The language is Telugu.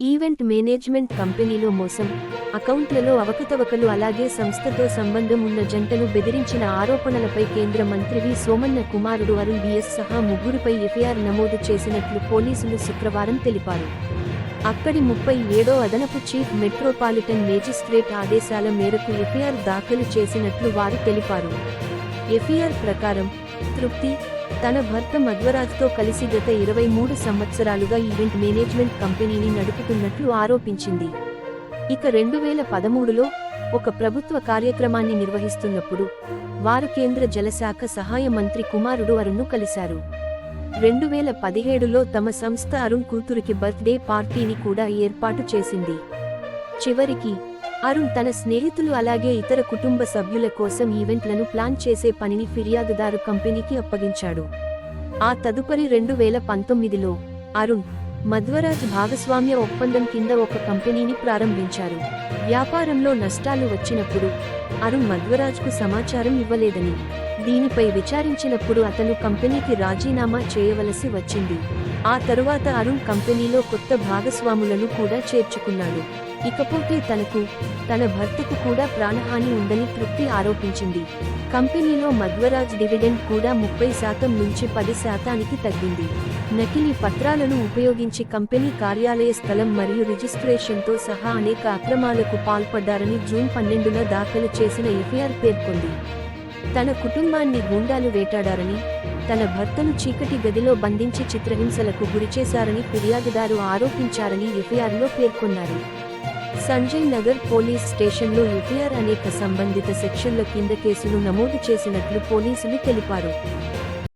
ఈవెంట్ మేనేజ్మెంట్ కంపెనీలో మోసం, అకౌంట్లలో అవకతవకలు అలాగే సంస్థతో సంబంధం ఉన్న జంటను బెదిరించిన ఆరోపణలపై కేంద్ర మంత్రి వి సోమన్న కుమారుడు అరుణ్ బిఎస్ సహా ముగ్గురుపై ఎఫ్ఐఆర్ నమోదు చేసినట్లు పోలీసులు శుక్రవారం తెలిపారు. అక్కడి 37వ అదనపు చీఫ్ మెట్రోపాలిటన్ మేజిస్ట్రేట్ ఆదేశాల మేరకు ఎఫ్ఐఆర్ దాఖలు చేసినట్లు వారు తెలిపారు. ఎఫ్ఐఆర్ ప్రకారం తృప్తి తన భర్త మధ్వరాజ్తో కలిసి గత 23 సంవత్సరాలుగా ఈవెంట్ మేనేజ్మెంట్ కంపెనీని నడుపుతున్నట్లు ఆరోపించింది. ఇక 2013లో ఒక ప్రభుత్వ కార్యక్రమాన్ని నిర్వహిస్తున్నప్పుడు వారు కేంద్ర జలశాఖ సహాయ మంత్రి కుమారుడు అరుణ్ను కలిశారు. 2017లో తమ సంస్థ అరుణ్ కూతురికి బర్త్డే పార్టీని కూడా ఏర్పాటు చేసింది. చివరికి అరుణ్ తన స్నేహితులు అలాగే ఇతర కుటుంబ సభ్యుల కోసం ఈవెంట్లను ప్లాన్ చేసే పనిని ఫిర్యాదుదారు కంపెనీకి అప్పగించాడు. ఆ తదుపరి 2019లో అరుణ్, మధ్వరాజ్ భాగస్వామ్య ఒప్పందం కింద ఒక కంపెనీని ప్రారంభించారు. వ్యాపారంలో నష్టాలు వచ్చినప్పుడు అరుణ్ మధ్వరాజ్కు సమాచారం ఇవ్వలేదని, దీనిపై విచారించినప్పుడు అతను కంపెనీకి రాజీనామా చేయవలసి వచ్చింది. ఆ తరువాత అరుణ్ కంపెనీలో కొత్త భాగస్వాములను కూడా చేర్చుకున్నాడు. ఇకపోతే తనకు, తన భర్తకు కూడా ప్రాణహాని ఉందని తృప్తి ఆరోపించింది. కంపెనీలో మధ్వరాజ్ డివిడెండ్ కూడా 30% నుంచి 10%కి తగ్గింది. నకిలీ పత్రాలను ఉపయోగించి కంపెనీ కార్యాలయ స్థలం మరియు రిజిస్ట్రేషన్తో సహా అనేక అక్రమాలకు పాల్పడ్డారని జూన్ 12న దాఖలు చేసిన ఎఫ్ఐఆర్ పేర్కొంది. తన కుటుంబాన్ని గూండాలు వేటాడారని, తన భర్తను చీకటి గదిలో బంధించి చిత్రహింసలకు గురిచేశారని ఫిర్యాదుదారు ఆరోపించారని ఎఫ్ఐఆర్లో పేర్కొన్నారు. సంజయ్ నగర్ పోలీస్ స్టేషన్లో ఎఫ్ఐఆర్ అనేక సంబంధిత సెక్షన్ల కింద కేసులు నమోదు చేసినట్లు పోలీసులు తెలిపారు.